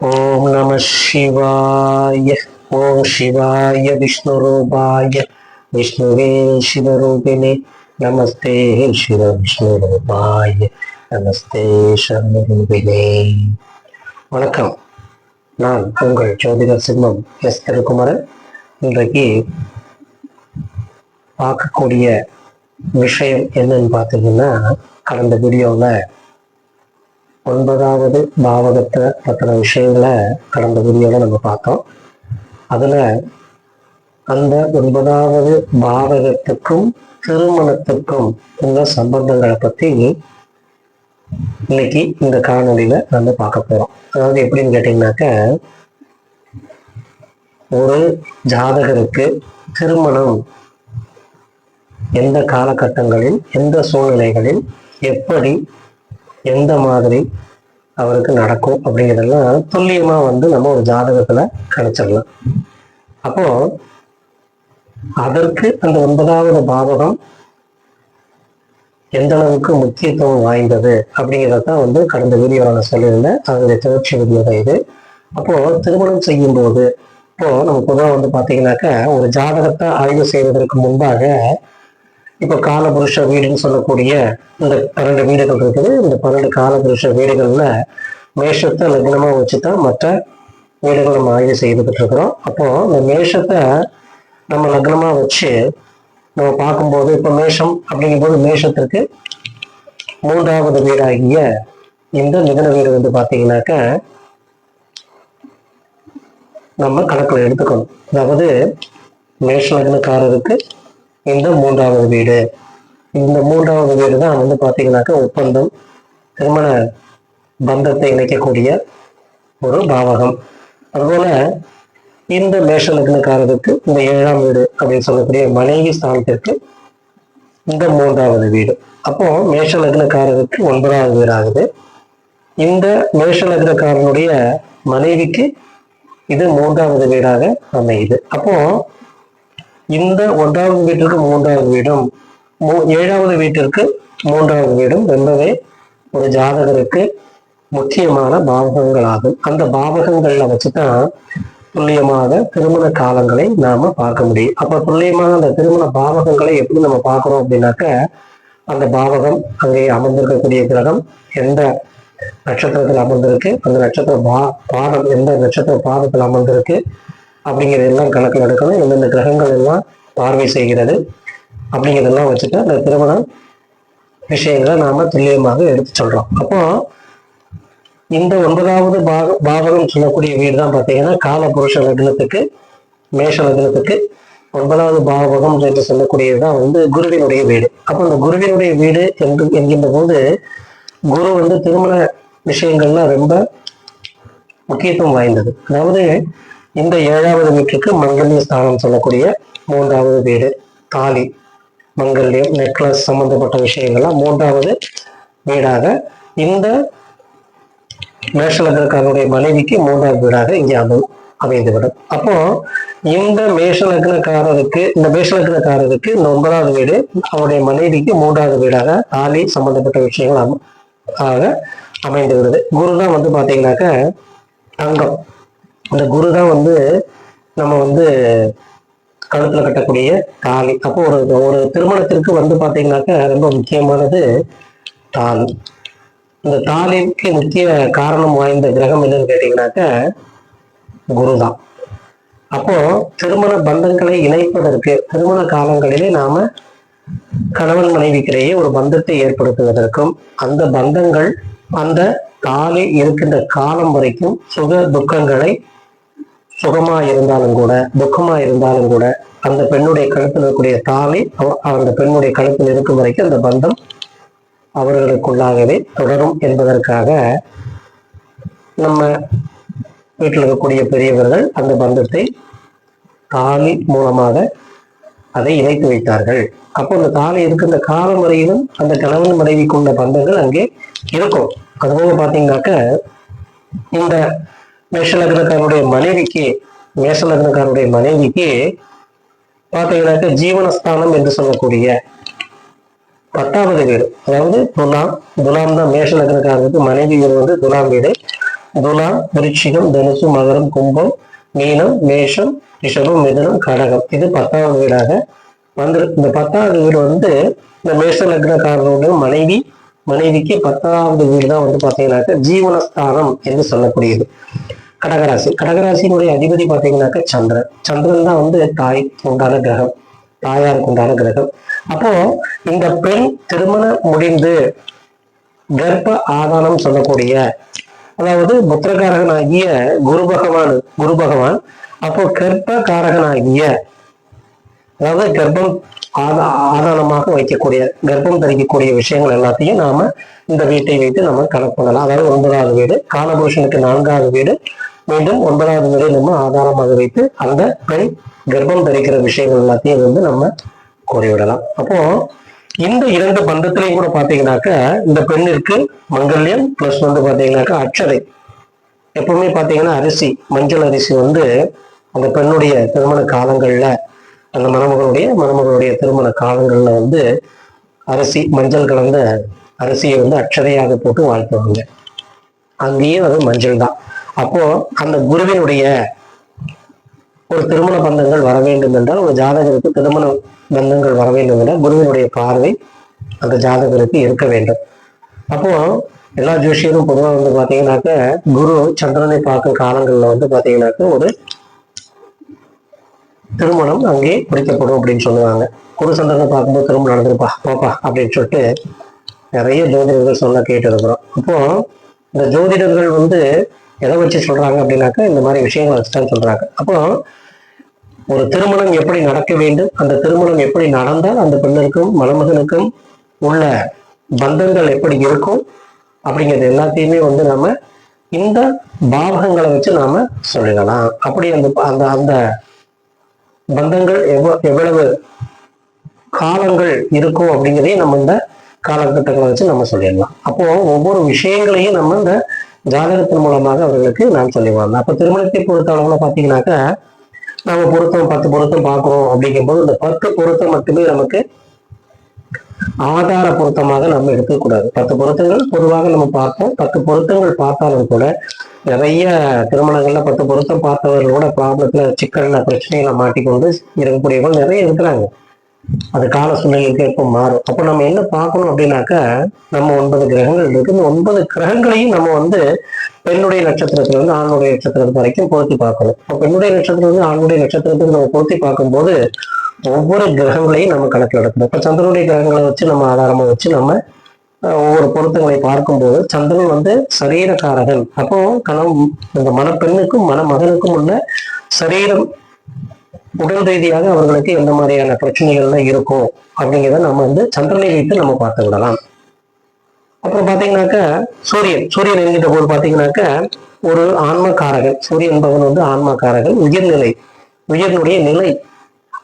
ஓம் நம சிவாய. ஓம் சிவாய விஷ்ணுரூபாய விஷ்ணுவே சிவரூபிணே நமஸ்தே சிவ விஷ்ணுரூபாய நமஸ்தே சர்வரூபிணே. வணக்கம். நான் உங்கள் ஜோதிடர் சிம்மம் எஸ் திருக்குமரன். இன்றைக்கு பார்க்கக்கூடிய விஷயம் என்னன்னு பார்த்தீங்கன்னா, கடந்த வீடியோவில் 9வது பாவகத்தை பற்றின விஷயங்களை கடந்த வீடியோவில் நம்ம பார்த்தோம். அதில் அந்த 9வது பாவகத்துக்கும் திருமணத்துக்கும் உள்ள சம்பந்தங்களை பற்றி இன்னைக்கு இந்த காணொலியில நம்ம பார்க்க போறோம். அதாவது எப்படின்னு கேட்டீங்கன்னாக்க, ஒரு ஜாதகருக்கு திருமணம் எந்த காலகட்டங்களில், எந்த சூழ்நிலைகளில், எப்படி, எந்த மாதிரி அவருக்கு நடக்கும் அப்படிங்கிறதெல்லாம் துல்லியமா நம்ம ஒரு ஜாதகத்துல கணிச்சிடலாம். அப்போ அதற்கு அந்த 9வது பாவகம் எந்த அளவுக்கு முக்கியத்துவம் வாய்ந்தது அப்படிங்கிறதான் கடந்த வீடியோவில் நான் சொல்லியிருந்தேன். அதனுடைய தொடர்ச்சி வீடியோ தான் இது. அப்போ திருமணம் செய்யும் போது இப்போ நம்ம பொதுவாக பார்த்தீங்கன்னாக்க, ஒரு ஜாதகத்தை ஆய்வு செய்வதற்கு முன்பாக இப்போ காலபுருஷ வீடுன்னு சொல்லக்கூடிய இந்த 12 வீடுகள் இருக்குது. இந்த 12 காலபுருஷ வீடுகள்ல மேஷத்தை லக்னமா வச்சுதான் மற்ற வீடுகள் நம்ம ஆய்வு செய்துகிட்டு இருக்கிறோம். அப்போ இந்த மேஷத்தை நம்ம லக்னமா வச்சு நம்ம பார்க்கும்போது, இப்போ மேஷம் அப்படிங்கும்போது மேஷத்திற்கு 3வது வீடாகிய இந்த மிதுன வீடு பார்த்தீங்கன்னாக்க நம்ம கணக்குல எடுத்துக்கணும். அதாவது மேஷ லக்னக்காரருக்கு இந்த 3வது வீடு, இந்த 3வது வீடு தான் பார்த்தீங்கன்னாக்க ஒப்பந்தம், திருமண பந்தத்தை இணைக்கக்கூடிய ஒரு பாவகம். அதுபோல இந்த மேஷ லக்னக்காரருக்கு இந்த 7ஆம் வீடு அப்படின்னு சொல்லக்கூடிய மனைவி ஸ்தானத்திற்கு இந்த 3வது வீடு. அப்போ மேஷ லக்னக்காரருக்கு 9வது வீடு ஆகுது. இந்த மேஷ லக்னக்காரனுடைய மனைவிக்கு இது 3வது வீடாக அமையுது. அப்போ இந்த 1வது வீட்டிற்கு 3வது வீடும் 7வது வீட்டிற்கு 3வது வீடும் ரொம்பவே ஒரு ஜாதகருக்கு முக்கியமான பாவகங்கள் ஆகும். அந்த பாவகங்கள்ல வச்சுதான் துல்லியமாக திருமண காலங்களை நாம பார்க்க முடியும். அப்ப துல்லியமாக அந்த திருமண பாவகங்களை எப்படி நம்ம பார்க்கிறோம் அப்படின்னாக்க, அந்த பாவகம் அங்கே அமர்ந்திருக்கக்கூடிய கிரகம் எந்த நட்சத்திரத்தில் அமர்ந்திருக்கு, அந்த நட்சத்திர பாதம் எந்த நட்சத்திர பாதத்தில் அமர்ந்திருக்கு அப்படிங்கிறது எல்லாம் கணக்கில் எடுக்கணும். எந்தெந்த கிரகங்கள் எல்லாம் பார்வை செய்கிறது அப்படிங்கிறதெல்லாம் வச்சுட்டு அந்த திருமண விஷயங்களை நாம துல்லியமாக எடுத்து சொல்றோம். அப்போ இந்த 9வது பாவகம் சொல்லக்கூடிய வீடு தான் பார்த்தீங்கன்னா காலபுருஷ லக்னத்துக்கு, மேஷ லக்னத்துக்கு 9வது பாவகம் என்று சொல்லக்கூடியதுதான் குருவினுடைய வீடு. அப்போ இந்த குருவினுடைய வீடு என்கின்ற போது குரு திருமண விஷயங்கள்லாம் ரொம்ப முக்கியத்துவம் வாய்ந்தது. அதாவது இந்த 7வது வீட்டுக்கு மங்கல்ய ஸ்தானம் சொல்லக்கூடிய 3வது வீடு, தாலி, மங்கல்யம், நெக்லஸ் சம்பந்தப்பட்ட விஷயங்கள்லாம் 3வது வீடாக இந்த மேஷலக்னக்காரனுடைய மனைவிக்கு 3வது வீடாக இங்கே அமைந்துவிடும். அப்போ இந்த மேஷலக்னக்காரருக்கு இந்த 9வது வீடு அவருடைய மனைவிக்கு 3வது வீடாக தாலி சம்பந்தப்பட்ட விஷயங்கள் ஆக அமைந்து விடுது. குரு தான் பாத்தீங்கன்னாக்க தங்கம். இந்த குரு தான் நம்ம கழுத்துல கட்டக்கூடிய தாலி. அப்போ ஒரு திருமணத்திற்கு பாத்தீங்கன்னாக்க ரொம்ப முக்கியமானது தாலி. இந்த தாலிக்கு முக்கிய காரணம் வாய்ந்த கிரகம் என்னன்னு கேட்டீங்கன்னாக்க குரு தான். அப்போ திருமண பந்தங்களை இணைப்பதற்கு திருமண காலங்களிலே நாம கணவன் மனைவிக்கிடையே ஒரு பந்தத்தை ஏற்படுத்துவதற்கும், அந்த பந்தங்கள் அந்த தாலி இருக்கின்ற காலம் வரைக்கும் சுக துக்கங்களை, சுகமா இருந்தாலும் கூட துக்கமா இருந்தாலும் கூட அந்த பெண்ணுடைய கழுத்தில் இருக்கக்கூடிய தாலி அந்த பெண்ணுடைய கழுத்தில் இருக்கும் வரைக்கும் அந்த பந்தம் அவர்களுக்குள்ளாகவே தொடரும் என்பதற்காக நம்ம வீட்டில் இருக்கக்கூடிய பெரியவர்கள் அந்த பந்தத்தை தாலி மூலமாக அதை இணைத்து வைத்தார்கள். அப்போ அந்த தாலி இருக்கின்ற காலம் வரையிலும் அந்த கணவன் மனைவி கொண்ட பந்தங்கள் அங்கே இருக்கும். அதுபோல பார்த்தீங்கன்னாக்க இந்த மேஷலக்னக்காரனுடைய மனைவிக்கு பார்த்தீங்கன்னாக்க ஜீவனஸ்தானம் என்று சொல்லக்கூடிய 10வது வீடு, அதாவது துலாம் தான் மேஷ லக்னக்காரருக்கு மனைவி வீடு துலாம் வீடு. துலாம், விருச்சிகம், தனுசு, மகரம், கும்பம், மீனம், மேஷம், ரிஷபம், மிதுனம், கடகம். இது 10வது வீடாக வந்து இந்த 10வது வீடு வந்து இந்த மேஷ லக்னக்காரனுடைய மனைவிக்கு 10வது வீடு தான் வந்து பாத்தீங்கன்னாக்க ஜீவனஸ்தானம் என்று சொல்லக்கூடியது. கடகராசியினுடைய அதிபதி பாத்தீங்கன்னாக்க சந்திரன் தான் வந்து தாய் உண்டான கிரகம், தாயாருக்கு உண்டான கிரகம். அப்போ இந்த பெண் திருமணம் முடிந்து கர்ப்ப ஆதானம் சொல்லக்கூடிய, அதாவது புத்திரகாரகனாகிய குரு பகவான் அப்போ கர்ப்ப காரகனாகிய, அதாவது கர்ப்பம் ஆதானமாக வைக்கக்கூடிய, கர்ப்பம் தரிக்கக்கூடிய விஷயங்கள் எல்லாத்தையும் நாம இந்த வீட்டை வைத்து நம்ம கணக்கு பண்ணலாம். அதாவது 9வது வீடு, காலபுருஷனுக்கு 4வது வீடு, மீண்டும் 9வது வீடை நம்ம ஆதாரமாக வைத்து அந்த பெண் கர்ப்பம் தரிக்கிற விஷயங்கள் எல்லாத்தையும் வந்து நம்ம கூறிவிடலாம். அப்போ இந்த 2 பந்தத்திலையும் கூட பாத்தீங்கன்னாக்க இந்த பெண்ணிற்கு மங்கல்யம் பிளஸ் வந்து பாத்தீங்கன்னாக்கா அட்சதை. எப்பவுமே பாத்தீங்கன்னா அரிசி, மஞ்சள் அரிசி வந்து அந்த பெண்ணுடைய திருமண காலங்கள்ல, அந்த மணமகளுடைய திருமண காலங்கள்ல வந்து அரிசி, மஞ்சள் கலந்த அரிசியை வந்து அட்சதையாக போட்டு வாழ்த்துவாங்க. அங்கேயும் அது மஞ்சள் தான். அப்போ அந்த குருவினுடைய ஒரு திருமண பந்தங்கள் வர வேண்டும் என்றால், ஒரு ஜாதகருக்கு திருமண பந்தங்கள் வர வேண்டும் என்றால் குருவினுடைய பார்வை அந்த ஜாதகருக்கு இருக்க வேண்டும். அப்போ எல்லா ஜோஷியரும் பொதுவாக வந்து பாத்தீங்கன்னாக்க குரு சந்திரனை பார்க்கும் காலங்கள்ல வந்து பாத்தீங்கன்னாக்க ஒரு திருமணம் அங்கே குறிக்கப்படும் அப்படின்னு சொல்லுவாங்க. குரு சந்திரனை பார்க்கும்போது திருமணம் நடந்துருப்பா போப்பா அப்படின்னு சொல்லிட்டு நிறைய ஜோதிடர்கள் சொல்ல கேட்டு இருக்கிறோம். அப்போ இந்த ஜோதிடர்கள் வந்து எதை வச்சு சொல்றாங்க அப்படின்னாக்கா இந்த மாதிரி விஷயங்களை வச்சுதான் சொல்றாங்க. அப்போ ஒரு திருமணம் எப்படி நடக்க வேண்டும், அந்த திருமணம் எப்படி நடந்தால் அந்த பெண்ணுக்கும் மணமகனுக்கும் உள்ள பந்தங்கள் எப்படி இருக்கும் அப்படிங்கிறது எல்லாத்தையுமே வந்து நம்ம இந்த பாவகங்களை வச்சு நாம சொல்லிடலாம். அப்படி அந்த அந்த பந்தங்கள் எவ்வளவு காலங்கள் இருக்கும் அப்படிங்கிறதையும் நம்ம இந்த காலகட்டங்களை வச்சு நம்ம சொல்லிடலாம். அப்போ ஒவ்வொரு விஷயங்களையும் நம்ம இந்த ஜாதகத்தின் மூலமாக அவர்களுக்கு நான் சொல்லிடுவாங்க. அப்போ திருமணத்தை பொறுத்த அளவுல பாத்தீங்கன்னாக்கா நம்ம பொருத்தம் 10 பொருத்தம் பார்க்கிறோம் அப்படிங்கும்போது இந்த 10 பொருத்தம் மட்டுமே நமக்கு ஆதார பொருத்தமாக நம்ம எடுக்கக்கூடாது. 10 பொருத்தங்கள் பொதுவாக நம்ம பார்ப்போம். 10 பொருத்தங்கள் பார்த்தாலும் கூட நிறைய திருமணங்கள்ல 10 பொருத்தம் பார்த்தவர்களோட ப்ராப்ளத்துல, சிக்கல்ல, பிரச்சனைகளை மாட்டிக்கொண்டு இருக்கக்கூடியவர்கள் நிறைய இருக்கிறாங்க. அது கால சூழ்நிலைக்கு எப்போ மாறும். அப்போ நம்ம என்ன பார்க்கணும் அப்படின்னாக்கா, நம்ம 9 கிரகங்கள் இருக்கு. இந்த 9 கிரகங்களையும் நம்ம வந்து பெண்ணுடைய நட்சத்திரத்துல இருந்து ஆணுடைய நட்சத்திரத்து வரைக்கும் பொருத்தி பார்க்கணும். இப்போ பெண்ணுடைய நட்சத்திரத்துல ஆணுடைய நட்சத்திரத்துக்கு நம்ம பொருத்தி பார்க்கும்போது ஒவ்வொரு கிரகங்களையும் நம்ம கணக்கில் எடுக்கணும். இப்போ சந்திரனுடைய கிரகங்களை வச்சு நம்ம ஆதாரமா வச்சு நம்ம ஒவ்வொரு பொருத்தங்களை பார்க்கும்போது சந்திரன் வந்து சரீரக்காரகன். அப்போ இந்த மணப்பெண்ணுக்கும் மணமகனுக்கும் உள்ள சரீரம், உடல் ரீதியாக அவர்களுக்கு எந்த மாதிரியான பிரச்சனைகள்லாம் இருக்கும் அப்படிங்கிறத நம்ம வந்து சந்திரனை வைத்து நம்ம பார்த்து விடலாம். அப்புறம் பாத்தீங்கன்னாக்கா சூரியன் என்கிட்ட போது பாத்தீங்கன்னாக்கா ஒரு ஆன்மக்காரகன். சூரியன் பகவான் வந்து ஆன்மக்காரகன், உயர்னுடைய நிலை.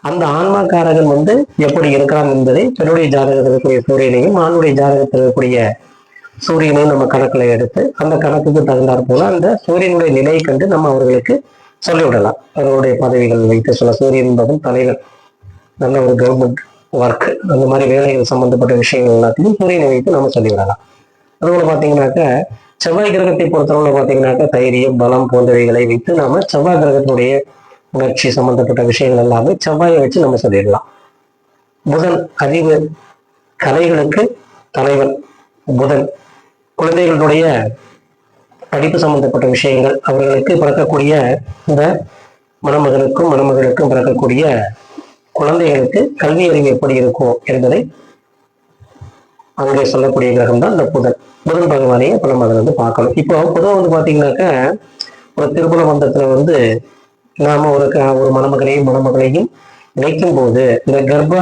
அந்த ஆன்மக்காரகன் வந்து எப்படி இருக்கிறான் என்பதை பெண்ணுடைய ஜாதகத்தில் இருக்கக்கூடிய சூரியனையும் ஆணுடைய ஜாதகத்தில் இருக்கக்கூடிய சூரியனையும் நம்ம கணக்குல எடுத்து அந்த கணக்குக்கு தகுந்தாற் போல அந்த சூரியனுடைய நிலையை கண்டு நம்ம அவர்களுக்கு சொல்லிவிடலாம். அவர்களுடைய பதவிகள் வைத்து சொல்ல, சூரியன் என்பதும் தலைவர், நல்ல ஒரு கவர்மெண்ட் ஒர்க், அந்த மாதிரி வேலைகள் சம்பந்தப்பட்ட விஷயங்கள் எல்லாத்தையும் சூரியனை வைத்து நம்ம சொல்லிவிடலாம். அதுபோல பாத்தீங்கன்னாக்க செவ்வாய் கிரகத்தை பொறுத்தவரை பாத்தீங்கன்னாக்கா தைரியம், பலம் போன்றவைகளை வைத்து நாம செவ்வாய் கிரகத்தினுடைய உணர்ச்சி சம்பந்தப்பட்ட விஷயங்கள் எல்லாமே செவ்வாயை வச்சு நம்ம சொல்லிடலாம். புதன் அறிவு, கலைகளுக்கு தலைவன் புதன். குழந்தைகளுடைய படிப்பு சம்பந்தப்பட்ட விஷயங்கள், அவர்களுக்கு பிறக்கக்கூடிய இந்த மணமகளுக்கும் பிறக்கக்கூடிய குழந்தைகளுக்கு கல்வி அறிவு எப்படி இருக்கும் என்பதை அங்கே சொல்லக்கூடிய கிரகம் தான் இந்த புதன் பகவானையே இப்ப நம்ம அதை வந்து பார்க்கணும். இப்போ பொதுவாக வந்து பாத்தீங்கன்னாக்கா ஒரு திருமண பந்தத்துல வந்து நாம ஒரு மணமகளையும் இணைக்கும் போது இந்த கர்ப்ப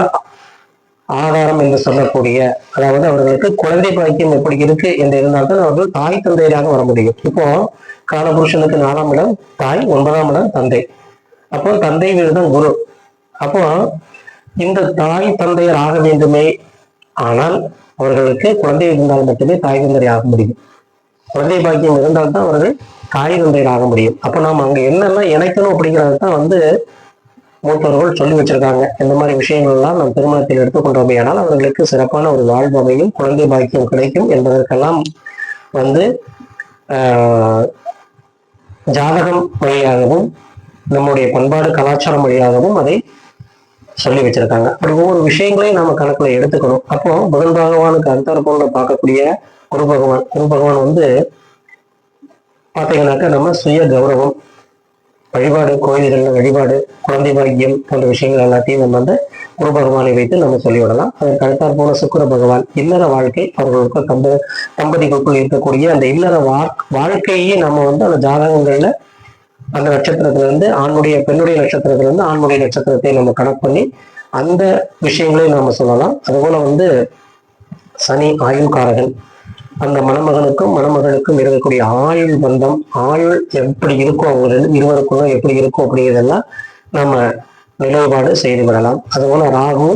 ஆதாரம் என்று சொல்லக்கூடிய, அதாவது அவர்களுக்கு குழந்தை பாக்கியம் எப்படி இருக்கு என்று இருந்தால்தான் அவர்கள் தாய் தந்தையராக வர முடியும். இப்போ காலபுருஷனுக்கு 4ஆம் இடம் தாய், 9ஆம் இடம் தந்தை. அப்போ தந்தை வீடுதான் குரு. அப்போ இந்த தாய் தந்தையர் ஆக வேண்டுமே, ஆனால் அவர்களுக்கு குழந்தை இருந்தால் மட்டுமே தாய் தந்தையர் ஆக முடியும். குழந்தை பாக்கியம் இருந்தால்தான் அவர்கள் தாய் தந்தையர் ஆக முடியும். அப்போ நாம் அங்க என்னெல்லாம் இணைக்கணும் அப்படிங்கிறது தான் வந்து மூத்தவர்கள் சொல்லி வச்சிருக்காங்க. இந்த மாதிரி விஷயங்கள் எல்லாம் நம் திருமணத்தில் எடுத்துக்கொண்டோமே ஆனால் அவர்களுக்கு சிறப்பான ஒரு வாழ்வையும் குழந்தை பாக்கியம் கிடைக்கும் என்பதற்கெல்லாம் வந்து ஜாதகம் வழியாகவும் நம்முடைய பண்பாடு கலாச்சாரம் வழியாகவும் அதை சொல்லி வச்சிருக்காங்க. அப்படி ஒவ்வொரு விஷயங்களையும் நாம கணக்குல எடுத்துக்கணும். அப்போ புதன் பகவானுக்கு அந்தரப்போல பார்க்கக்கூடிய குரு பகவான் வந்து பாத்தீங்கன்னாக்கா நம்ம சுய கௌரவம், வழிபாடு, கோயில்கள்ல வழிபாடு, குழந்தை பாக்கியம் போன்ற விஷயங்கள் எல்லாத்தையும் நம்ம வந்து குரு பகவானை வைத்து நம்ம சொல்லிவிடலாம். அதற்கு அடுத்தாற் போல சுக்கிர பகவான் இல்லற வாழ்க்கை, அவர்களுக்கு தம்பதிகளுக்குள் இருக்கக்கூடிய அந்த இல்லற வாழ்க்கையே நம்ம வந்து அந்த ஜாதகங்கள்ல அந்த நட்சத்திரத்துல இருந்து ஆணுடைய பெண்ணுடைய நட்சத்திரத்துல இருந்து ஆணுடைய நட்சத்திரத்தை நம்ம கணக்கு பண்ணி அந்த விஷயங்களையும் நாம சொல்லலாம். அதுபோல வந்து சனி ஆயுள்காரகன், அந்த மணமகனுக்கும் இருக்கக்கூடிய ஆயுள் பந்தம், ஆயுள் எப்படி இருக்கும், அவங்க இருவருக்குள்ள எப்படி இருக்கும் அப்படிங்கிறதெல்லாம் நம்ம நிலைப்பாடு செய்து விடலாம். அதுபோல ராகு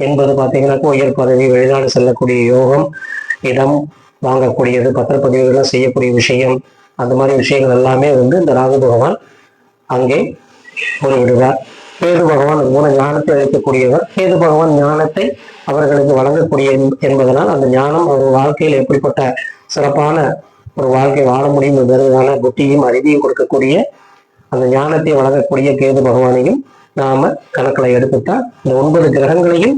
என்பது பார்த்தீங்கன்னாக்கா உயர் பதவி, வெளிநாடு செல்லக்கூடிய யோகம், இடம் வாங்கக்கூடியது, பத்திரப்பதிவுகள்லாம் செய்யக்கூடிய விஷயம், அந்த மாதிரி விஷயங்கள் எல்லாமே வந்து இந்த ராகு பகவான் அங்கே விடுவார். கேது பகவான் மூல ஞானத்தை அளிக்கக்கூடியவர். கேது பகவான் ஞானத்தை அவர்களுக்கு வழங்கக்கூடிய என்பதனால் அந்த ஞானம் அவர் வாழ்க்கையில் எப்படிப்பட்ட சிறப்பான ஒரு வாழ்க்கை வாழ முடியும் என்பதற்கான புத்தியும் அறிவியும் கொடுக்கக்கூடிய அந்த ஞானத்தை வழங்கக்கூடிய கேது பகவானையும் நாம கணக்கில் எடுத்துட்டா இந்த 9 கிரகங்களையும்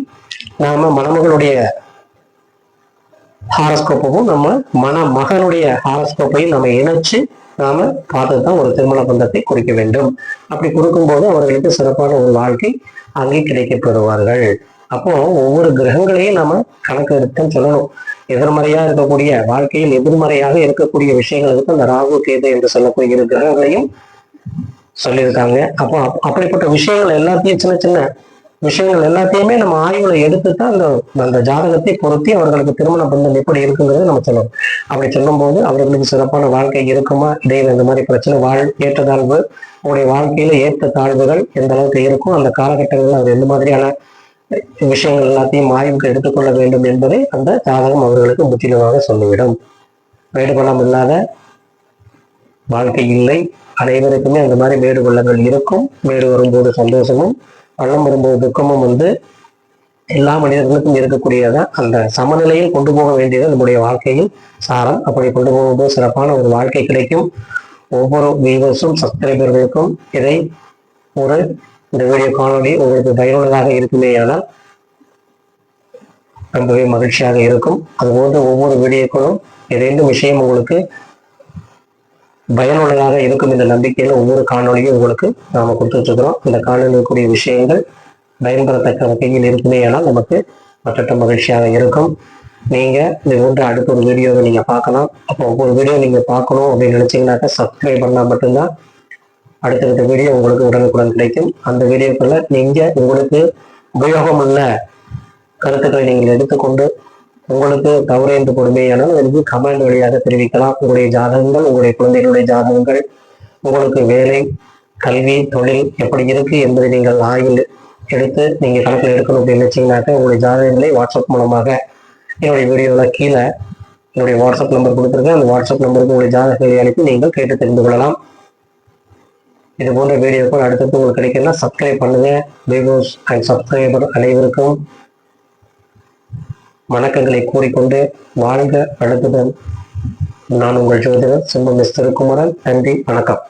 நாம மணமகளுடைய ஹாரஸ்கோப்பையும் நம்ம மகனுடைய ஹாரஸ்கோப்பையும் நம்ம இணைச்சு நாம பார்த்துதான் ஒரு திருமண பந்தத்தை குறிக்க வேண்டும். அப்படி கொடுக்கும்போது அவர்களுக்கு சிறப்பான ஒரு வாழ்க்கை அங்கே கிடைக்கப்பெறுவார்கள். அப்போ ஒவ்வொரு கிரகங்களையும் நம்ம கணக்கு எடுத்துன்னு சொல்லணும். எதிர்மறையா இருக்கக்கூடிய வாழ்க்கையில் எதிர்மறையாக இருக்கக்கூடிய விஷயங்களுக்கு அந்த ராகு கேது என்று சொல்லக்கூடிய 2 கிரகங்களையும் சொல்லியிருக்காங்க. அப்போ அப்படிப்பட்ட விஷயங்கள் எல்லாத்தையும் சின்ன சின்ன விஷயங்கள் எல்லாத்தையுமே நம்ம ஆய்வுல எடுத்துதான் அந்த ஜாதகத்தை பொருத்தி அவர்களுக்கு திருமண பந்தம் எப்படி இருக்குங்கிறத நம்ம சொல்லணும். அப்படி சொல்லும் போது அவர்களுக்கு சிறப்பான வாழ்க்கை இருக்குமா, இடையில இந்த மாதிரி பிரச்சனை ஏற்றத்தாழ்வு, அவருடைய வாழ்க்கையில ஏற்ற தாழ்வுகள் எந்த அளவுக்கு இருக்கும், அந்த காலகட்டங்களில் அவர் எந்த மாதிரியான விஷயங்கள் எல்லாத்தையும் ஆய்வுக்கு எடுத்துக்கொள்ள வேண்டும் என்பதை அந்த ஜாதகம் அவர்களுக்கு முற்றிலுமாக சொல்லிவிடும். வேடு பலம் இல்லாத வாழ்க்கை இல்லை. அனைவருக்குமே அந்த மாதிரி வேடு பள்ளங்கள் இருக்கும். வேடு வரும்போது சந்தோஷமும், பள்ளம் வரும்போது துக்கமும் வந்து எல்லா மனிதர்களுக்கும் இருக்கக்கூடியதான். அந்த சமநிலையில் கொண்டு போக வேண்டியது நம்முடைய வாழ்க்கையில் சாரம். அப்படி கொண்டு போகும்போது சிறப்பான ஒரு வாழ்க்கை கிடைக்கும். ஒவ்வொரு வியூவர்ஸும் சப்ஸ்கிரைபர்களுக்கும் இதை இந்த வீடியோ காணொலி உங்களுக்கு பயனுள்ளதாக இருக்குமே ஆனால் ரொம்பவே மகிழ்ச்சியாக இருக்கும். அதுபோன்று ஒவ்வொரு வீடியோக்களும் ஏதேனும் விஷயம் உங்களுக்கு பயனுள்ளதாக இருக்கும் என்ற நம்பிக்கையில ஒவ்வொரு காணொலியும் உங்களுக்கு நாம கொடுத்துட்டு இருக்கிறோம். இந்த காணொலிக்கூடிய விஷயங்கள் பயன்பெறத்தக்க வகையில் இருக்குமே ஆனால் நமக்கு மற்ற மகிழ்ச்சியாக இருக்கும். நீங்க இது போன்ற அடுத்த ஒரு வீடியோவை நீங்க பார்க்கலாம். அப்போ ஒவ்வொரு வீடியோ நீங்க பார்க்கணும் அப்படின்னு நினைச்சீங்கன்னாக்கா சப்ஸ்கிரைப் பண்ணா மட்டும்தான் அடுத்தடுத்த வீடியோ உங்களுக்கு உடனுக்குடன் கிடைக்கும். அந்த வீடியோக்குள்ள நீங்க உங்களுக்கு உபயோகம் உள்ள கருத்துக்களை நீங்கள் எடுத்துக்கொண்டு உங்களுக்கு தவறு என்று கொடுமையானால் எனக்கு கமெண்ட் வழியாக தெரிவிக்கலாம். உங்களுடைய ஜாதகங்கள், உங்களுடைய குழந்தைகளுடைய ஜாதகங்கள், உங்களுக்கு வேலை, கல்வி, தொழில் எப்படி இருக்கு என்பதை நீங்கள் ஆய்வில் எடுத்து நீங்க கணக்கில் எடுக்கணும் அப்படின்னு நினைச்சீங்கன்னாக்க உங்களுடைய ஜாதகங்களை வாட்ஸ்அப் மூலமாக என்னுடைய வீடியோவில் கீழே என்னுடைய வாட்ஸ்அப் நம்பர் கொடுத்துருக்கேன். அந்த வாட்ஸ்அப் நம்பருக்கு உங்களுடைய ஜாதகங்களை அனுப்பி நீங்கள் கேட்டு தெரிந்து கொள்ளலாம். இது போன்ற வீடியோக்கள் அடுத்தது உங்களுக்கு கிடைக்குன்னா சப்ஸ்கிரைப் பண்ணுங்க. வியூவர்ஸ் அண்ட் சப்ஸ்கிரைபர் அனைவருக்கும் வணக்கங்களை கூறிக்கொண்டு வாழ்க வளத்துடன் நான் உங்கள் ஜோதிடர் சிம்ம மிஸ்டர் குமரன். நன்றி, வணக்கம்.